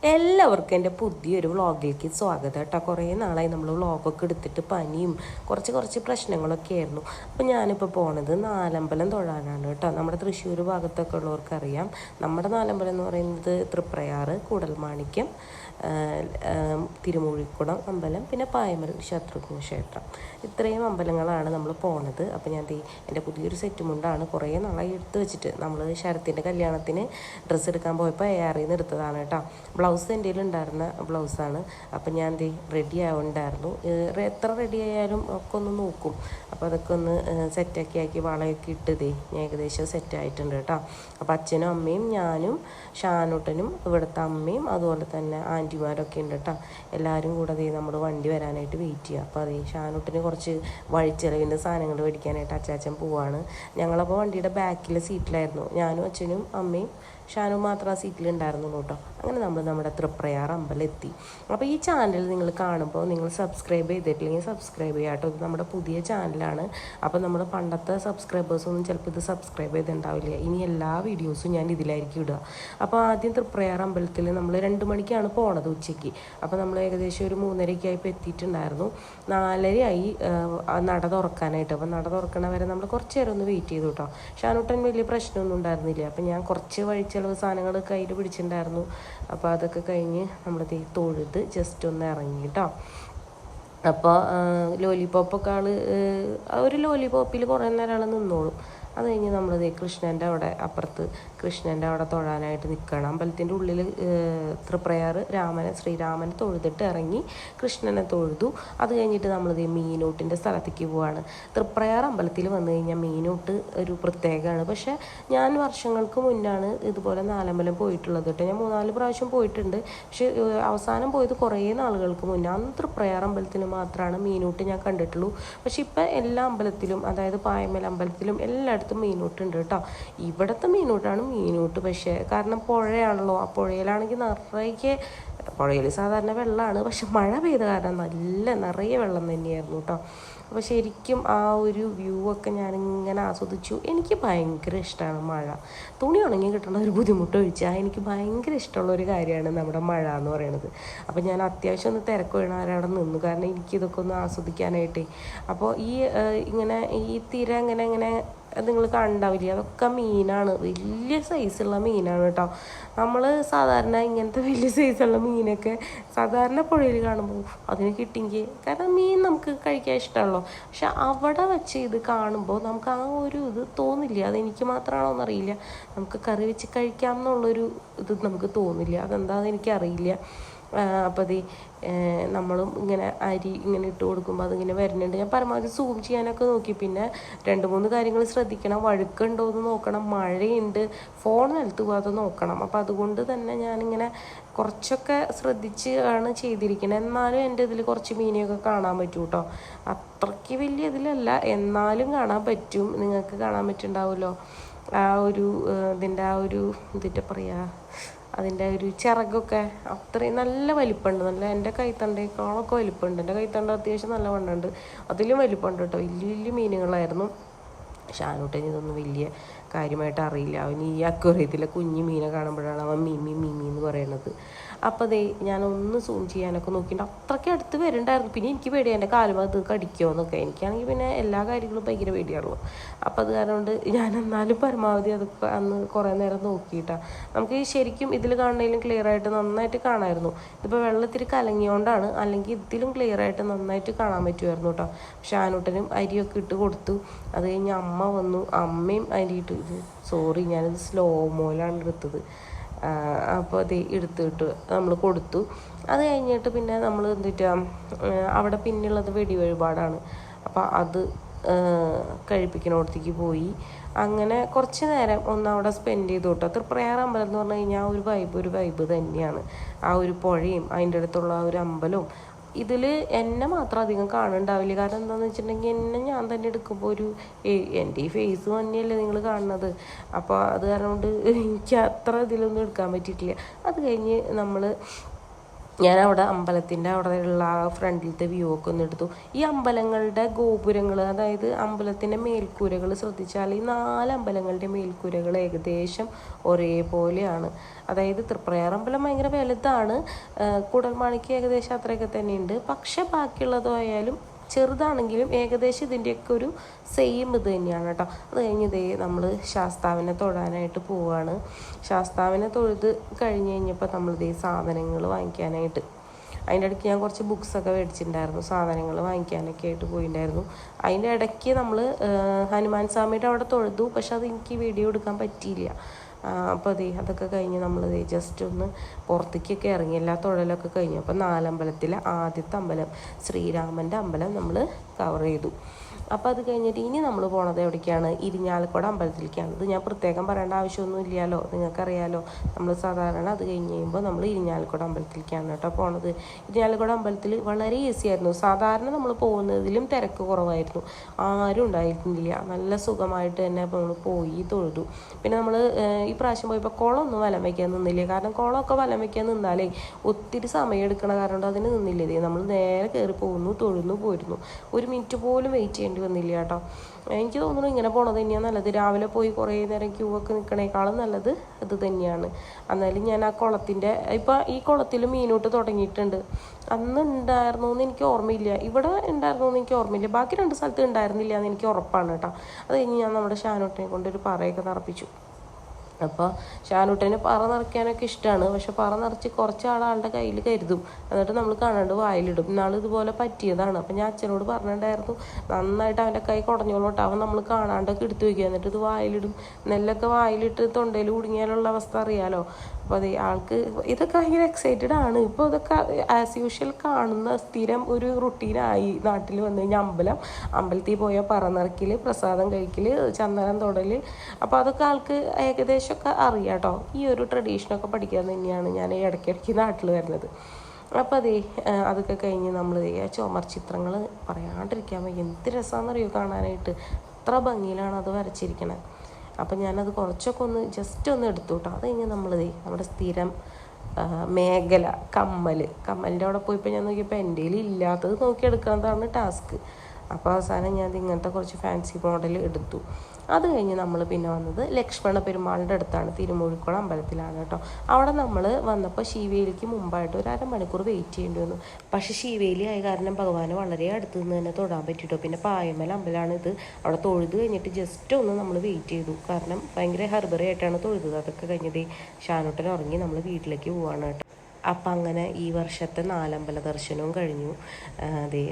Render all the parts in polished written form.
എല്ലാവർക്കും എൻ്റെ പുതിയൊരു വ്ളോഗിലേക്ക് സ്വാഗതം കേട്ടോ. കുറേ നാളായി നമ്മൾ വ്ളോഗൊക്കെ എടുത്തിട്ട് പനിയും കുറച്ച് പ്രശ്നങ്ങളൊക്കെ ആയിരുന്നു. അപ്പോൾ ഞാനിപ്പോൾ പോണത് നാലമ്പലം തൊഴാനാണ് കേട്ടോ. നമ്മുടെ തൃശ്ശൂർ ഭാഗത്തൊക്കെ ഉള്ളവർക്കറിയാം, നമ്മുടെ നാലമ്പലം എന്ന് പറയുന്നത് തൃപ്രയാറ്, കൂടൽമാണിക്യം, തിരുമൂഴിക്കുളം അമ്പലം, പിന്നെ പായമൽ ശത്രുഘ്ന ക്ഷേത്രം. ഇത്രയും അമ്പലങ്ങളാണ് നമ്മൾ പോണത്. അപ്പോൾ ഞാൻ എൻ്റെ പുതിയൊരു സെറ്റ് മുണ്ടാണ് കുറേ നാളായി എടുത്ത് വെച്ചിട്ട്. നമ്മൾ ശരത്തിൻ്റെ കല്യാണത്തിന് ഡ്രസ്സ് എടുക്കാൻ പോയപ്പോൾ ARയിൽ നിന്ന് എടുത്തതാണ് കേട്ടോ. ബ്ലൗസ് എൻ്റെ ഉണ്ടായിരുന്ന ബ്ലൗസാണ്. അപ്പം ഞാൻ റെഡി ആവുന്നുണ്ടായിരുന്നു. എത്ര റെഡി ആയാലും ഒക്കെ ഒന്ന് നോക്കും. അപ്പോൾ അതൊക്കെ ഒന്ന് സെറ്റാക്കി വളയൊക്കെ ഇട്ട് ഞാൻ ഏകദേശം സെറ്റായിട്ടുണ്ട് കേട്ടോ. അപ്പോൾ അച്ഛനും അമ്മയും ഞാനും ഷാനൂട്ടനും ഇവിടുത്തെ അമ്മയും അതുപോലെ തന്നെ ആൻറ്റിമാരൊക്കെ ഉണ്ട് കേട്ടോ. എല്ലാവരും കൂടെ നമ്മൾ വണ്ടി വരാനായിട്ട് വെയിറ്റ് ചെയ്യുക. അപ്പോൾ ഷാനൂട്ടന് കുറച്ച് വഴിച്ചെലവിൻ്റെ സാധനങ്ങൾ മേടിക്കാനായിട്ട് അച്ചാച്ചൻ പോവാണ്. ഞങ്ങളപ്പോൾ വണ്ടിയുടെ ബാക്കിലെ സീറ്റിലായിരുന്നു. ഞാനും അച്ഛനും അമ്മയും ഷാനു മാത്രം ആ സീറ്റിലുണ്ടായിരുന്നുള്ളൂ കേട്ടോ. അങ്ങനെ നമ്മൾ നമ്മുടെ തൃപ്രയാർ അമ്പലം എത്തി. അപ്പോൾ ഈ ചാനൽ നിങ്ങൾ കാണുമ്പോൾ നിങ്ങൾ സബ്സ്ക്രൈബ് ചെയ്തിട്ടില്ലെങ്കിൽ സബ്സ്ക്രൈബ് ചെയ്യുക കേട്ടോ. ഇത് നമ്മുടെ പുതിയ ചാനലാണ്. അപ്പോൾ നമ്മൾ പണ്ടത്തെ സബ്സ്ക്രൈബേഴ്സൊന്നും ചിലപ്പോൾ ഇത് സബ്സ്ക്രൈബ് ചെയ്തിട്ടുണ്ടാവില്ല. ഇനി എല്ലാ വീഡിയോസും ഞാൻ ഇതിലായിരിക്കും ഇടുക. അപ്പോൾ ആദ്യം തൃപ്രയാർ അമ്പലത്തിൽ നമ്മൾ 2 മണിക്കാണ് പോണത് ഉച്ചയ്ക്ക്. അപ്പോൾ നമ്മൾ ഏകദേശം ഒരു 3:30 ആയപ്പോൾ എത്തിയിട്ടുണ്ടായിരുന്നു. 4:30 ആയി നട തുറക്കാനായിട്ട്. അപ്പോൾ നട തുറക്കണ വരെ നമ്മൾ കുറച്ച് നേരം ഒന്ന് വെയിറ്റ് ചെയ്തു കേട്ടോ. ഷാനൂട്ടൻ വലിയ പ്രശ്നമൊന്നും ഉണ്ടായിരുന്നില്ല. അപ്പോൾ ഞാൻ കുറച്ച് വഴിച്ചെലവ് സാധനങ്ങൾ കയ്യിൽ പിടിച്ചിട്ടുണ്ടായിരുന്നു. അപ്പോൾ അതൊക്കെ കഴിഞ്ഞ് നമ്മൾ തൊഴുത് ജസ്റ്റ് ഒന്ന് ഇറങ്ങി കേട്ടോ. അപ്പോൾ ലോലിപോപ്പൊക്കെ ഒരു ലോലിപോപ്പിൽ കുറേ നേരം ആൾ നിന്നോളും. അത് കഴിഞ്ഞ് നമ്മൾ കൃഷ്ണൻ്റെ അവിടെ അപ്പുറത്ത് കൃഷ്ണൻ്റെ അവിടെ തൊഴാനായിട്ട് നിൽക്കണം. അമ്പലത്തിൻ്റെ ഉള്ളിൽ തൃപ്രയാർ ശ്രീരാമനെ തൊഴുതിട്ട് ഇറങ്ങി കൃഷ്ണനെ തൊഴുതു. അത് കഴിഞ്ഞിട്ട് നമ്മൾ മീനൂട്ടിൻ്റെ സ്ഥലത്തേക്ക് പോവാണ്. തൃപ്രയാർ അമ്പലത്തിൽ വന്നു കഴിഞ്ഞാൽ മീനൂട്ട് ഒരു പ്രത്യേകമാണ്. പക്ഷേ ഞാൻ വർഷങ്ങൾക്ക് മുന്നാണ് ഇതുപോലെ നാലമ്പലം പോയിട്ടുള്ളത് കേട്ടോ. ഞാൻ 3-4 പ്രാവശ്യം പോയിട്ടുണ്ട്. പക്ഷേ അവസാനം പോയത് കുറേ നാളുകൾക്ക് മുന്നേ. അന്ന് തൃപ്രയാർ അമ്പലത്തിൽ മാത്രമാണ് മീനൂട്ട് ഞാൻ കണ്ടിട്ടുള്ളൂ. പക്ഷെ ഇപ്പം എല്ലാ അമ്പലത്തിലും, അതായത് പായമൽ അമ്പലത്തിലും എല്ലായിടത്തും മീനൂട്ടുണ്ട് കേട്ടോ. ഇവിടുത്തെ മീനൂട്ടാണ് മീനൂട്ട്. പക്ഷേ കാരണം പുഴയാണല്ലോ, ആ പുഴയിലാണെങ്കിൽ നിറയെ, പുഴയിൽ സാധാരണ വെള്ളമാണ്, പക്ഷെ മഴ പെയ്ത കാരണം നിറയെ വെള്ളം തന്നെയായിരുന്നു കേട്ടോ. അപ്പോൾ ശരിക്കും ആ ഒരു വ്യൂ ഒക്കെ ഞാനിങ്ങനെ ആസ്വദിച്ചു. എനിക്ക് ഭയങ്കര ഇഷ്ടമാണ് മഴ. തുണി ഉണങ്ങി കിട്ടുന്ന ഒരു ബുദ്ധിമുട്ട് ഒഴിച്ചാൽ എനിക്ക് ഭയങ്കര ഇഷ്ടമുള്ളൊരു കാര്യമാണ് നമ്മുടെ മഴ എന്ന് പറയുന്നത്. അപ്പോൾ ഞാൻ അത്യാവശ്യം ഒന്ന് തിരക്ക് വീണാലവിടെ നിന്നു, കാരണം എനിക്കിതൊക്കെ ഒന്ന് ആസ്വദിക്കാനായിട്ട്. അപ്പോൾ ഇങ്ങനെ ഈ തിര ഇങ്ങനെ അത് നിങ്ങൾ കണ്ടാവില്ലേ, അതൊക്കെ മീനാണ്. വലിയ സൈസുള്ള മീനാണ് കേട്ടോ. നമ്മൾ സാധാരണ ഇങ്ങനത്തെ വലിയ സൈസുള്ള മീനൊക്കെ സാധാരണ പുഴയിൽ കാണുമ്പോൾ അതിന് കിട്ടിയെങ്കിൽ, കാരണം മീൻ നമുക്ക് കഴിക്കാൻ ഇഷ്ടമാണല്ലോ. പക്ഷെ അവിടെ വെച്ച് ഇത് കാണുമ്പോൾ നമുക്ക് ആ ഒരു ഇത് തോന്നില്ല. അതെനിക്ക് മാത്രമാണോ എന്നറിയില്ല, നമുക്ക് കറി വെച്ച് കഴിക്കാം എന്നുള്ളൊരു ഇത് നമുക്ക് തോന്നില്ല. അതെന്താണെന്ന് എനിക്കറിയില്ല. അപ്പോൾ നമ്മളും ഇങ്ങനെ അരി ഇങ്ങനെ ഇട്ട് കൊടുക്കുമ്പോൾ അതിങ്ങനെ വരുന്നുണ്ട്. ഞാൻ പരമാവധി സൂം ചെയ്യാനൊക്കെ നോക്കി. പിന്നെ 2-3 കാര്യങ്ങൾ ശ്രദ്ധിക്കണം. വഴുക്കുണ്ടോ എന്ന് നോക്കണം, മഴയുണ്ട്, ഫോൺ നിലത്ത് പോകാതെ നോക്കണം. അപ്പോൾ അതുകൊണ്ട് തന്നെ ഞാനിങ്ങനെ കുറച്ചൊക്കെ ശ്രദ്ധിച്ച് ആണ് ചെയ്തിരിക്കുന്നത്. എന്നാലും എൻ്റെ ഇതിൽ കുറച്ച് മീനെയൊക്കെ കാണാൻ പറ്റും കേട്ടോ. അത്രയ്ക്ക് വലിയ ഇതിലല്ല, എന്നാലും കാണാൻ പറ്റും. നിങ്ങൾക്ക് കാണാൻ പറ്റുന്നുണ്ടാവുമല്ലോ ആ ഒരു ഇതിൻ്റെ പറയുക, അതിൻ്റെ ഒരു ചിറകൊക്കെ അത്രയും നല്ല വലിപ്പമുണ്ട്. എൻ്റെ കൈത്തണ്ടേക്കാളൊക്കെ വലിപ്പമുണ്ട്. എൻ്റെ കൈത്തണ്ട അത്യാവശ്യം നല്ല വണ്ണുണ്ട്, അതിലും വലിപ്പമുണ്ട് കേട്ടോ. വലിയ മീനുകളായിരുന്നു. ഷാനൂട്ടന് ഇതൊന്നും വലിയ കാര്യമായിട്ട് അറിയില്ല. അവൻ ഈ അക്വേറിയത്തിലെ കുഞ്ഞു മീനെ കാണുമ്പോഴാണ് അവൻ മീമി എന്ന് പറയുന്നത്. അപ്പോൾ ഞാനൊന്ന് സൂം ചെയ്യാനൊക്കെ നോക്കിയിട്ട് അത്രയ്ക്ക് അടുത്ത് വരുന്നുണ്ടായിരുന്നു. പിന്നെ എനിക്ക് പേടിയാണ് എൻ്റെ കാലും അത് കടിക്കുമോ എന്നൊക്കെ. എനിക്കാണെങ്കിൽ പിന്നെ എല്ലാ കാര്യങ്ങളും ഭയങ്കര പേടിയാണല്ലോ. അപ്പോൾ അത് കാരണം കൊണ്ട് ഞാൻ എന്നാലും പരമാവധി അതൊക്കെ അന്ന് കുറേ നേരം നോക്കിയിട്ടാണ്. നമുക്ക് ശരിക്കും ഇതിൽ കാണുന്നതിലും ക്ലിയർ ആയിട്ട് നന്നായിട്ട് കാണാമായിരുന്നു. ഇതിപ്പോൾ വെള്ളത്തിൽ കലങ്ങിയോണ്ടാണ്, അല്ലെങ്കിൽ ഇതിലും ക്ലിയർ ആയിട്ട് നന്നായിട്ട് കാണാൻ പറ്റുമായിരുന്നു കേട്ടോ. ഷാനൂട്ടനും അരിയൊക്കെ ഇട്ട് കൊടുത്തു. അത് കഴിഞ്ഞ് അമ്മ വന്നു, അമ്മയും അരിയിട്ട് സോറി ഞാനിത് സ്ലോ മോയിലാണ് എടുത്തത്. അപ്പോൾ എടുത്തിട്ട് നമ്മൾ കൊടുത്തു. അത് കഴിഞ്ഞിട്ട് പിന്നെ നമ്മൾ അവിടെ പിന്നുള്ളത് വെടിവഴിപാടാണ്. അപ്പോൾ അത് കഴിപ്പിക്കണോടത്തേക്ക് പോയി. അങ്ങനെ കുറച്ച് നേരം ഒന്ന് അവിടെ സ്പെൻഡ് ചെയ്തു കേട്ടോ. തൃപ്രയാർ അമ്പലം എന്ന് പറഞ്ഞു കഴിഞ്ഞാൽ ഒരു വൈബ് തന്നെയാണ്. ആ ഒരു പുഴയും അതിൻ്റെ അടുത്തുള്ള ആ ഒരു അമ്പലവും. ഇതിൽ എന്നെ മാത്രം അധികം കാണുന്നുണ്ടാവില്ല. കാരണം എന്താണെന്ന് വെച്ചിട്ടുണ്ടെങ്കിൽ ഞാൻ തന്നെ എടുക്കുമ്പോൾ എൻ്റെ ഈ ഫേസ് തന്നെയല്ലേ നിങ്ങൾ കാണുന്നത്. അപ്പോൾ അത് കാരണം കൊണ്ട് എനിക്ക് അത്ര ഇതിലൊന്നും എടുക്കാൻ പറ്റിയിട്ടില്ല. അത് കഴിഞ്ഞ് നമ്മൾ ഞാൻ അവിടെ അമ്പലത്തിൻ്റെ അവിടെയുള്ള ആ ഫ്രണ്ടിലത്തെ വ്യൂ ഒക്കെ ഒന്ന് എടുത്തു. ഈ അമ്പലങ്ങളുടെ ഗോപുരങ്ങൾ, അതായത് അമ്പലത്തിൻ്റെ മേൽക്കൂരകൾ ശ്രദ്ധിച്ചാൽ ഈ 4 അമ്പലങ്ങളുടെ മേൽക്കൂരകൾ ഏകദേശം ഒരേപോലെയാണ്. അതായത് തൃപ്രയാർ അമ്പലം ഭയങ്കര വലുതാണ്, കൂടൽമാണിക്ക് ഏകദേശം അത്രയൊക്കെ തന്നെയുണ്ട്. പക്ഷെ ബാക്കിയുള്ളതായാലും ചെറുതാണെങ്കിലും ഏകദേശം ഇതിൻ്റെയൊക്കെ ഒരു സെയിം ഇത് തന്നെയാണ് കേട്ടോ. അത് കഴിഞ്ഞ് നമ്മൾ ശാസ്താവിനെ തൊഴാനായിട്ട് പോവുകയാണ്. ശാസ്താവിനെ തൊഴുത് കഴിഞ്ഞ് കഴിഞ്ഞപ്പോൾ നമ്മൾ സാധനങ്ങൾ വാങ്ങിക്കാനായിട്ട്, അതിൻ്റെ ഇടയ്ക്ക് ഞാൻ കുറച്ച് ബുക്സൊക്കെ മേടിച്ചിട്ടുണ്ടായിരുന്നു, സാധനങ്ങൾ വാങ്ങിക്കാനൊക്കെ ആയിട്ട് പോയിട്ടുണ്ടായിരുന്നു. അതിൻ്റെ ഇടയ്ക്ക് നമ്മൾ ഹനുമാൻ സ്വാമിയുടെ അവിടെ തൊഴുതു, പക്ഷെ അത് എനിക്ക് വീഡിയോ എടുക്കാൻ പറ്റിയില്ല. അപ്പോൾ അതൊക്കെ കഴിഞ്ഞ് നമ്മൾ ജസ്റ്റ് ഒന്ന് പുറത്തേക്കൊക്കെ ഇറങ്ങി, എല്ലാ തൊഴലൊക്കെ കഴിഞ്ഞു. അപ്പോൾ 4 അമ്പലത്തിലെ ആദ്യത്തെ അമ്പലം ശ്രീരാമൻ്റെ അമ്പലം നമ്മൾ കവർ ചെയ്തു. അപ്പോൾ അത് കഴിഞ്ഞിട്ട് ഇനി നമ്മൾ പോണത് എവിടേക്കാണ്? ഇരിഞ്ഞാലക്കുട അമ്പലത്തിലേക്കാണ്. ഇത് ഞാൻ പ്രത്യേകം പറയേണ്ട ആവശ്യമൊന്നും ഇല്ലല്ലോ, നിങ്ങൾക്കറിയാലോ. നമ്മൾ സാധാരണ അത് കഴിഞ്ഞ് കഴിയുമ്പോൾ നമ്മൾ ഇരിഞ്ഞാലക്കുട അമ്പലത്തിലേക്കാണ് കേട്ടോ പോണത്. ഇരിഞ്ഞാലക്കുട അമ്പലത്തിൽ വളരെ ഈസി ആയിരുന്നു. സാധാരണ നമ്മൾ പോകുന്നതിലും തിരക്ക് കുറവായിരുന്നു, ആരും ഉണ്ടായിരുന്നില്ല. നല്ല സുഖമായിട്ട് തന്നെ നമ്മൾ പോയി തൊഴുതു. പിന്നെ നമ്മൾ ഈ പ്രാവശ്യം പോയപ്പോൾ കുളമൊന്നും വലം വയ്ക്കാൻ നിന്നില്ല. കാരണം കുളമൊക്കെ വലം വയ്ക്കാൻ നിന്നാലേ ഒത്തിരി സമയം എടുക്കണ കാരണം അതിന് നിന്നില്ലേ. നമ്മൾ നേരെ കയറി പോകുന്നു, തൊഴുന്നു, പോയിരുന്നു. 1 മിനിറ്റ് പോലും വെയിറ്റ് ചെയ്യേണ്ടി വന്നില്ല കേട്ടോ. എനിക്ക് തോന്നുന്നു ഇങ്ങനെ പോണത് തന്നെയാണ് നല്ലത്. രാവിലെ പോയി കുറേ നേരം ക്യൂ ഒക്കെ നിൽക്കണേക്കാളും നല്ലത് ഇത് തന്നെയാണ്. എന്നാലും ഞാൻ ആ കുളത്തിൻ്റെ, ഇപ്പം ഈ കുളത്തിൽ മീനൂട്ട് തുടങ്ങിയിട്ടുണ്ട്. അന്ന് ഉണ്ടായിരുന്നു എന്ന് എനിക്ക് ഓർമ്മയില്ല, ഇവിടെ ഉണ്ടായിരുന്നു എന്ന് എനിക്ക് ഓർമ്മയില്ല. ബാക്കി 2 സ്ഥലത്ത് ഉണ്ടായിരുന്നില്ല എന്ന് എനിക്ക് ഉറപ്പാണ് കേട്ടോ. അത് കഴിഞ്ഞ് ഞാൻ നമ്മുടെ ഷാനൂട്ടിനെ കൊണ്ടൊരു പറയൊക്കെ നിറപ്പിച്ചു. അപ്പോൾ ഷാനൂട്ടന് പറ നിറയ്ക്കാനൊക്കെ ഇഷ്ടമാണ്. പക്ഷെ പറ നിറച്ച് കുറച്ച് ആളുടെ കയ്യിൽ കരുതും, എന്നിട്ട് നമ്മൾ കാണാണ്ട് വായിലിടും. ഇന്നാൾ ഇതുപോലെ പറ്റിയതാണ്. അപ്പം ഞാൻ അച്ഛനോട് പറഞ്ഞിട്ടുണ്ടായിരുന്നു, നന്നായിട്ട് അവൻ്റെ കൈ കുടഞ്ഞോളൂട്ടോ, അവൻ നമ്മൾ കാണാണ്ടൊക്കെ എടുത്തു വയ്ക്കുക, എന്നിട്ട് ഇത് വായിലിടും. നെല്ലൊക്കെ വായിലിട്ട് തൊണ്ടയിൽ കുടുങ്ങിയാലുള്ള അവസ്ഥ അറിയാലോ. അപ്പോൾ ആൾക്ക് ഇതൊക്കെ ഭയങ്കര എക്സൈറ്റഡ് ആണ്. ഇപ്പോൾ ഇതൊക്കെ ആസ് യൂഷ്വൽ കാണുന്ന സ്ഥിരം ഒരു റുട്ടീനായി. നാട്ടിൽ വന്നു കഴിഞ്ഞാൽ അമ്പലത്തിൽ പോയാൽ പറ നിറയ്ക്കൽ, പ്രസാദം കഴിക്കൽ, ചന്ദനം തൊടൽ. അപ്പോൾ അതൊക്കെ ആൾക്ക് ഏകദേശമൊക്കെ അറിയാം കേട്ടോ. ഈ ഒരു ട്രഡീഷനൊക്കെ പഠിക്കാൻ തന്നെയാണ് ഞാൻ ഇടയ്ക്കിടയ്ക്ക് നാട്ടിൽ വരുന്നത്. അപ്പോൾ അതൊക്കെ കഴിഞ്ഞ് നമ്മൾ ചുമർ ചിത്രങ്ങൾ പറയാണ്ടിരിക്കാൻ വയ്യ. എന്ത് രസമാണെന്നറിയോ കാണാനായിട്ട്, അത്ര ഭംഗിയിലാണ് അത് വരച്ചിരിക്കണത്. അപ്പം ഞാനത് കുറച്ചൊക്കെ ജസ്റ്റ് ഒന്ന് എടുത്തു കേട്ടോ. അത് കഴിഞ്ഞ് നമ്മുടെ സ്ഥിരം മേഖല കമ്മലിൻ്റെ അവിടെ പോയിപ്പോൾ ഞാൻ നോക്കിയപ്പോൾ എൻ്റെ കയ്യിൽ ഇല്ലാത്തത് നോക്കിയെടുക്കുന്നതാണ് ടാസ്ക്. അപ്പോൾ അവസാനം ഞാൻ ഇങ്ങനത്തെ കുറച്ച് ഫാൻസി മോഡൽ എടുത്തു. അത് കഴിഞ്ഞ് നമ്മൾ പിന്നെ വന്നത് ലക്ഷ്മണ പെരുമാളിൻ്റെ അടുത്താണ്, തിരുമൂഴിക്കുളം അമ്പലത്തിലാണ് കേട്ടോ. അവിടെ നമ്മൾ വന്നപ്പോൾ ശിവേലിക്ക് മുമ്പായിട്ട് 1 അരമണിക്കൂർ വെയിറ്റ് ചെയ്യേണ്ടി വന്നു. പക്ഷേ ശിവേലി ആയ കാരണം ഭഗവാന് വളരെ അടുത്ത് നിന്ന് തന്നെ തൊടാൻ പറ്റിട്ടോ. പിന്നെ പായമല അമ്പലമാണ് ഇത്. അവിടെ തൊഴുത് കഴിഞ്ഞിട്ട് ജസ്റ്റ് ഒന്ന് നമ്മൾ വെയിറ്റ് ചെയ്തു, കാരണം ഭയങ്കര ഹർബറി ആയിട്ടാണ് തൊഴുതത്. അതൊക്കെ കഴിഞ്ഞത് ഷാനൂട്ടൻ ഉറങ്ങി നമ്മൾ വീട്ടിലേക്ക് പോവാണ് കേട്ടോ. അപ്പം അങ്ങനെ ഈ വർഷത്തെ 4 അമ്പല ദർശനവും കഴിഞ്ഞു.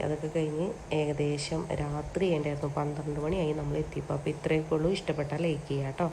അതൊക്കെ കഴിഞ്ഞ് ഏകദേശം രാത്രി ഉണ്ടായിരുന്നു, 12 മണിയായി നമ്മൾ എത്തിയപ്പോൾ. അപ്പോൾ ഇത്രയൊക്കെ ഉള്ളൂ. ഇഷ്ടപ്പെട്ടാൽ ലൈക്ക് ചെയ്യാം കേട്ടോ.